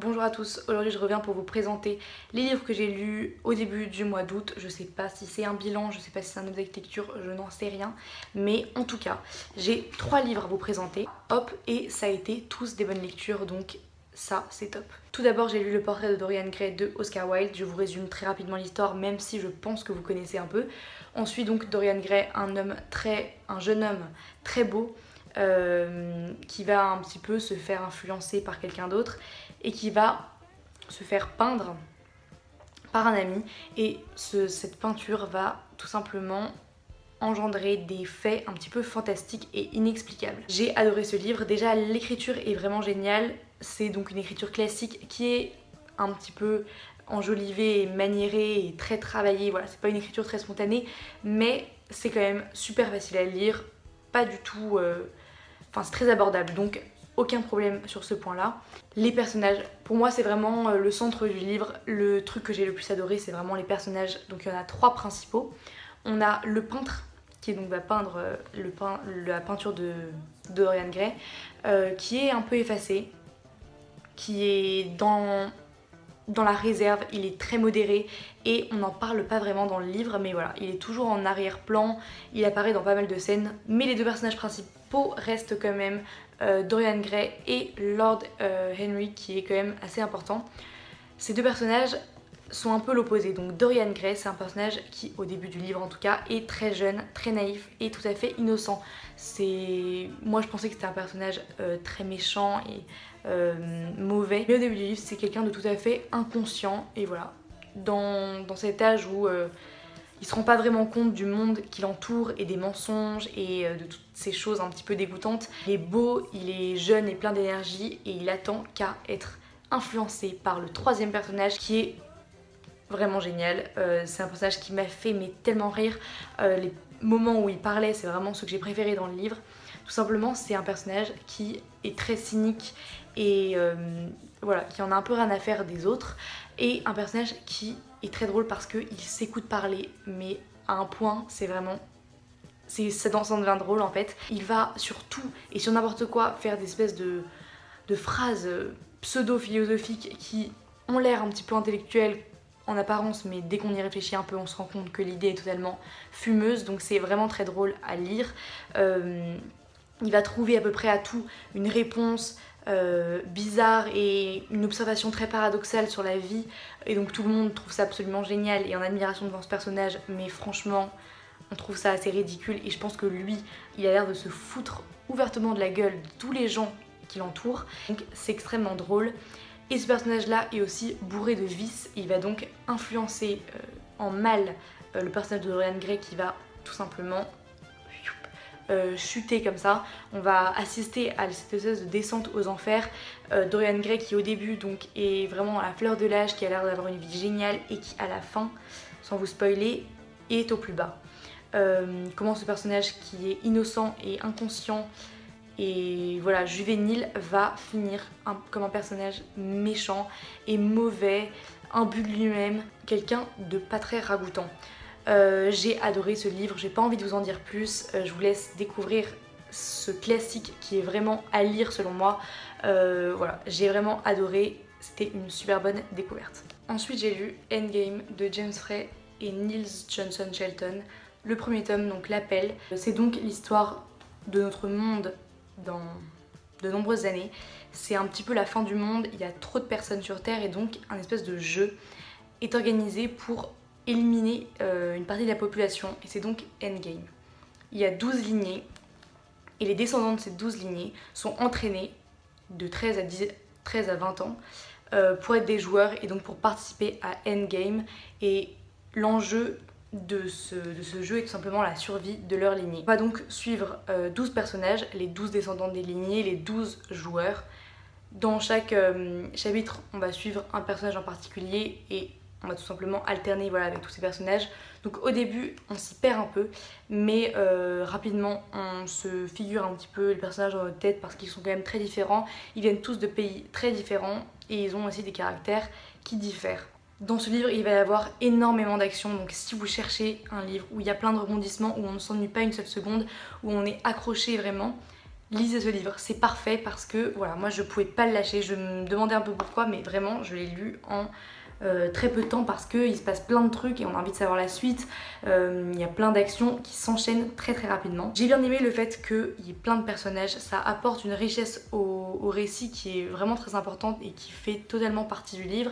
Bonjour à tous, aujourd'hui je reviens pour vous présenter les livres que j'ai lus au début du mois d'août. Je sais pas si c'est un bilan, je sais pas si c'est un objet de lecture, je n'en sais rien. Mais en tout cas, j'ai 3 livres à vous présenter. Hop, et ça a été tous des bonnes lectures, donc ça c'est top. Tout d'abord j'ai lu Le Portrait de Dorian Gray de Oscar Wilde. Je vous résume très rapidement l'histoire, même si je pense que vous connaissez un peu. On suit donc Dorian Gray, un jeune homme très beau, qui va un petit peu se faire influencer par quelqu'un d'autre et qui va se faire peindre par un ami, et cette peinture va tout simplement engendrer des faits un petit peu fantastiques et inexplicables. J'ai adoré ce livre, déjà l'écriture est vraiment géniale, c'est donc une écriture classique qui est un petit peu enjolivée, maniérée et très travaillée, voilà, c'est pas une écriture très spontanée, mais c'est quand même super facile à lire, pas du tout... Enfin c'est très abordable, donc aucun problème sur ce point là. Les personnages, pour moi c'est vraiment le centre du livre. Le truc que j'ai le plus adoré c'est vraiment les personnages. Donc il y en a 3 principaux. On a le peintre qui donc va peindre la peinture de Dorian Gray, qui est un peu effacé, qui est dans la réserve, il est très modéré et on n'en parle pas vraiment dans le livre, mais voilà, il est toujours en arrière-plan, il apparaît dans pas mal de scènes, mais les 2 personnages principaux restent quand même Dorian Gray et Lord Henry, qui est quand même assez important. Ces 2 personnages sont un peu l'opposé, donc Dorian Gray c'est un personnage qui, au début du livre en tout cas, est très jeune, très naïf et tout à fait innocent. Moi je pensais que c'était un personnage très méchant et mauvais, mais au début du livre c'est quelqu'un de tout à fait inconscient, et voilà, dans cet âge où il se rend pas vraiment compte du monde qui l'entoure et des mensonges et de toutes ces choses un petit peu dégoûtantes. Il est beau, il est jeune et plein d'énergie et il attend qu'à être influencé par le 3e personnage qui est vraiment génial. C'est un personnage qui m'a fait tellement rire. Les moments où il parlait, c'est vraiment ce que j'ai préféré dans le livre. Tout simplement, c'est un personnage qui est très cynique et voilà, qui en a un peu rien à faire des autres. Et un personnage qui est très drôle parce qu'il s'écoute parler, mais à un point, c'est vraiment... ça devient drôle en fait. Il va sur tout et sur n'importe quoi faire des espèces de phrases pseudo-philosophiques qui ont l'air un petit peu intellectuelles en apparence, mais dès qu'on y réfléchit un peu on se rend compte que l'idée est totalement fumeuse, donc c'est vraiment très drôle à lire. Il va trouver à peu près à tout une réponse bizarre et une observation très paradoxale sur la vie, et donc tout le monde trouve ça absolument génial et en admiration devant ce personnage, mais franchement on trouve ça assez ridicule, et je pense que lui il a l'air de se foutre ouvertement de la gueule de tous les gens qui l'entourent, donc c'est extrêmement drôle. Et ce personnage là est aussi bourré de vices, il va donc influencer en mal le personnage de Dorian Gray, qui va tout simplement chuter comme ça. On va assister à cette espèce de descente aux enfers. Dorian Gray qui au début donc est vraiment à la fleur de l'âge, qui a l'air d'avoir une vie géniale et qui à la fin, sans vous spoiler, est au plus bas. Comment ce personnage qui est innocent et inconscient et voilà, juvénile, va finir comme un personnage méchant et mauvais, imbu de lui-même, quelqu'un de pas très ragoûtant. J'ai adoré ce livre, j'ai pas envie de vous en dire plus, je vous laisse découvrir ce classique qui est vraiment à lire selon moi. Voilà, j'ai vraiment adoré, c'était une super bonne découverte. Ensuite j'ai lu Endgame de James Frey et Niels Johnson Shelton, le premier tome, donc L'Appel. C'est donc l'histoire de notre monde dans de nombreuses années. C'est un petit peu la fin du monde, il y a trop de personnes sur Terre, et donc un espèce de jeu est organisé pour éliminer une partie de la population, et c'est donc Endgame. Il y a 12 lignées et les descendants de ces 12 lignées sont entraînés de 13 à 20 ans pour être des joueurs et donc pour participer à Endgame, et l'enjeu de ce jeu est tout simplement la survie de leur lignée. On va donc suivre 12 personnages, les 12 descendants des lignées, les 12 joueurs. Dans chaque chapitre, on va suivre un personnage en particulier et on va tout simplement alterner, voilà, avec tous ces personnages. Donc au début, on s'y perd un peu, mais rapidement, on se figure un petit peu les personnages dans notre tête parce qu'ils sont quand même très différents. Ils viennent tous de pays très différents et ils ont aussi des caractères qui diffèrent. Dans ce livre, il va y avoir énormément d'action, donc si vous cherchez un livre où il y a plein de rebondissements, où on ne s'ennuie pas une seule seconde, où on est accroché vraiment, lisez ce livre, c'est parfait parce que voilà, moi je pouvais pas le lâcher, je me demandais un peu pourquoi, mais vraiment je l'ai lu en très peu de temps parce qu'il se passe plein de trucs et on a envie de savoir la suite. Il y a plein d'actions qui s'enchaînent très rapidement. J'ai bien aimé le fait qu'il y ait plein de personnages, ça apporte une richesse au récit qui est vraiment très importante et qui fait totalement partie du livre.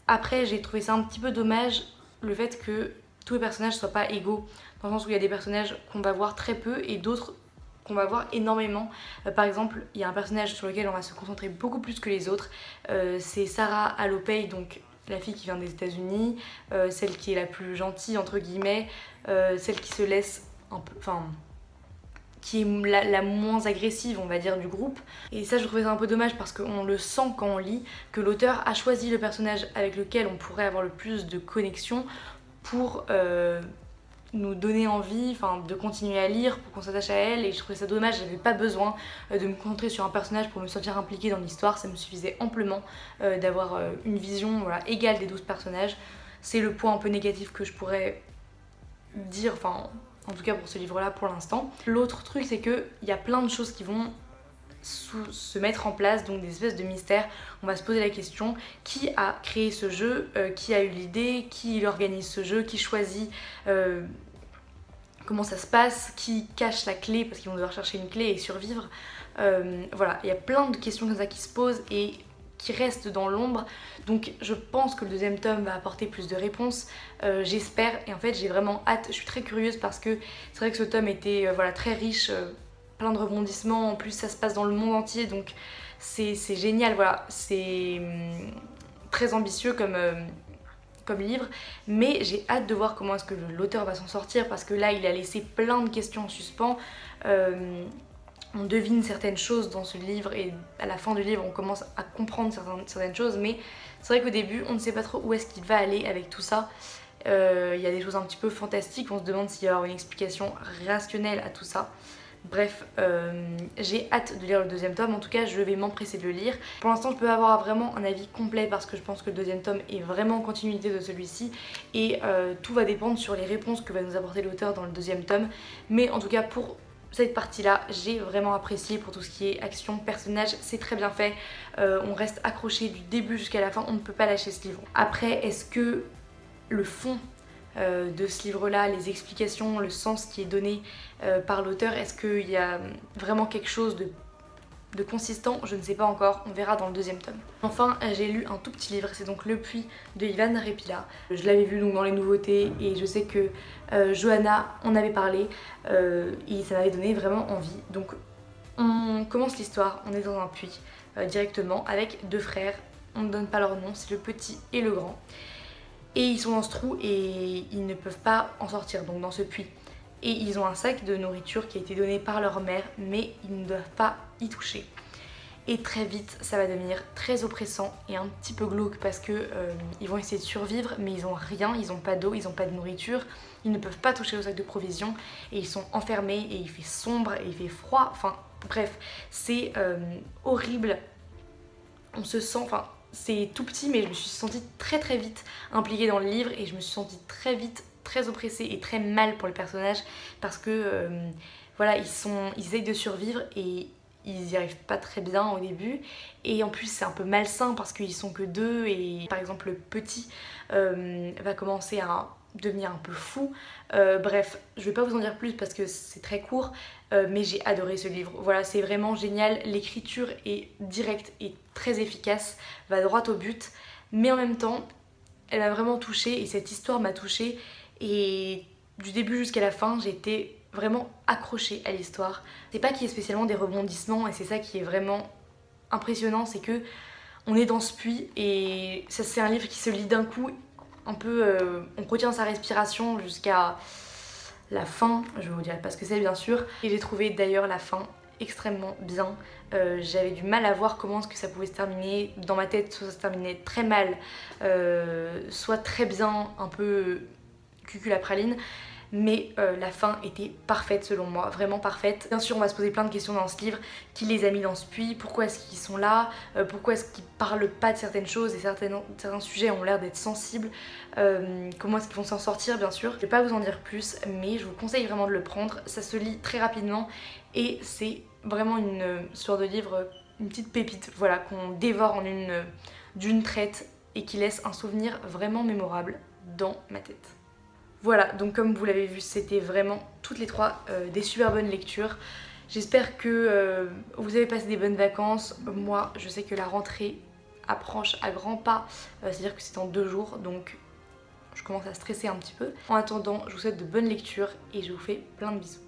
Après j'ai trouvé ça un petit peu dommage le fait que tous les personnages soient pas égaux, dans le sens où il y a des personnages qu'on va voir très peu et d'autres qu'on va voir énormément. Par exemple, il y a un personnage sur lequel on va se concentrer beaucoup plus que les autres, c'est Sarah Alopey, donc la fille qui vient des États-Unis, celle qui est la plus gentille entre guillemets, celle qui se laisse un peu, enfin, qui est la moins agressive on va dire du groupe. Et ça je trouvais ça un peu dommage parce qu'on le sent quand on lit que l'auteur a choisi le personnage avec lequel on pourrait avoir le plus de connexion pour nous donner envie de continuer à lire, pour qu'on s'attache à elle, et je trouvais ça dommage, j'avais pas besoin de me concentrer sur un personnage pour me sentir impliquée dans l'histoire, ça me suffisait amplement d'avoir une vision égale des 12 personnages. C'est le point un peu négatif que je pourrais dire, en tout cas pour ce livre-là pour l'instant. L'autre truc c'est qu'il y a plein de choses qui vont se mettre en place, donc des espèces de mystères. On va se poser la question, qui a créé ce jeu, qui a eu l'idée, qui organise ce jeu, qui choisit comment ça se passe, qui cache la clé parce qu'ils vont devoir chercher une clé et survivre. Voilà, il y a plein de questions comme ça qui se posent et qui restent dans l'ombre, donc je pense que le deuxième tome va apporter plus de réponses, j'espère, et en fait j'ai vraiment hâte, je suis très curieuse parce que c'est vrai que ce tome était très riche, plein de rebondissements, en plus ça se passe dans le monde entier, donc c'est génial, voilà, c'est très ambitieux comme livre, mais j'ai hâte de voir comment est-ce que l'auteur va s'en sortir parce que là il a laissé plein de questions en suspens. On devine certaines choses dans ce livre et à la fin du livre on commence à comprendre certaines choses, mais c'est vrai qu'au début on ne sait pas trop où est-ce qu'il va aller avec tout ça. Il y a des choses un petit peu fantastiques, on se demande s'il y aura une explication rationnelle à tout ça. Bref, j'ai hâte de lire le deuxième tome, en tout cas je vais m'empresser de le lire. Pour l'instant je peux avoir vraiment un avis complet parce que je pense que le deuxième tome est vraiment en continuité de celui-ci et tout va dépendre sur les réponses que va nous apporter l'auteur dans le deuxième tome. Mais en tout cas pour cette partie-là, j'ai vraiment apprécié pour tout ce qui est action, personnage, c'est très bien fait. On reste accroché du début jusqu'à la fin, on ne peut pas lâcher ce livre. Après, est-ce que le fond de ce livre-là, les explications, le sens qui est donné par l'auteur, est-ce qu'il y a vraiment quelque chose de consistant? Je ne sais pas encore, on verra dans le deuxième tome. Enfin, j'ai lu un tout petit livre, c'est donc Le Puits de Ivan Repila. Je l'avais vu donc dans les nouveautés et je sais que Johanna en avait parlé et ça m'avait donné vraiment envie. Donc on commence l'histoire, on est dans un puits directement avec deux frères, on ne donne pas leur nom, c'est le petit et le grand. Et ils sont dans ce trou et ils ne peuvent pas en sortir, donc dans ce puits. Et ils ont un sac de nourriture qui a été donné par leur mère, mais ils ne doivent pas y toucher. Et très vite, ça va devenir très oppressant et un petit peu glauque parce que ils vont essayer de survivre, mais ils ont rien, ils ont pas d'eau, ils ont pas de nourriture, ils ne peuvent pas toucher au sac de provisions et ils sont enfermés et il fait sombre et il fait froid. Enfin bref, c'est horrible. On se sent, c'est tout petit, mais je me suis sentie très vite impliquée dans le livre et je me suis sentie très vite très oppressée et très mal pour le personnage parce que voilà, ils essayent de survivre et ils n'y arrivent pas très bien au début et en plus c'est un peu malsain parce qu'ils sont que deux et par exemple le petit va commencer à devenir un peu fou. Bref, je vais pas vous en dire plus parce que c'est très court, mais j'ai adoré ce livre. Voilà, c'est vraiment génial, l'écriture est directe et très efficace, va droit au but, mais en même temps elle m'a vraiment touchée et cette histoire m'a touchée et du début jusqu'à la fin j'ai été vraiment accrochée à l'histoire. C'est pas qu'il y ait spécialement des rebondissements et c'est ça qui est vraiment impressionnant, c'est que on est dans ce puits et ça c'est un livre qui se lit d'un coup, un peu on retient sa respiration jusqu'à la fin, je vous dirai pas ce que c'est bien sûr, et j'ai trouvé d'ailleurs la fin extrêmement bien. J'avais du mal à voir comment est-ce que ça pouvait se terminer. Dans ma tête, soit ça se terminait très mal, soit très bien, un peu cucul à praline. mais la fin était parfaite selon moi, vraiment parfaite. Bien sûr on va se poser plein de questions dans ce livre, qui les a mis dans ce puits, pourquoi est-ce qu'ils sont là, pourquoi est-ce qu'ils parlent pas de certaines choses et certains sujets ont l'air d'être sensibles, comment est-ce qu'ils vont s'en sortir bien sûr. Je vais pas vous en dire plus mais je vous conseille vraiment de le prendre, ça se lit très rapidement et c'est vraiment une sorte de livre, une petite pépite, voilà, qu'on dévore en d'une traite et qui laisse un souvenir vraiment mémorable dans ma tête. Voilà, donc comme vous l'avez vu, c'était vraiment toutes les trois des super bonnes lectures. J'espère que vous avez passé des bonnes vacances. Moi, je sais que la rentrée approche à grands pas, c'est-à-dire que c'est dans 2 jours, donc je commence à stresser un petit peu. En attendant, je vous souhaite de bonnes lectures et je vous fais plein de bisous.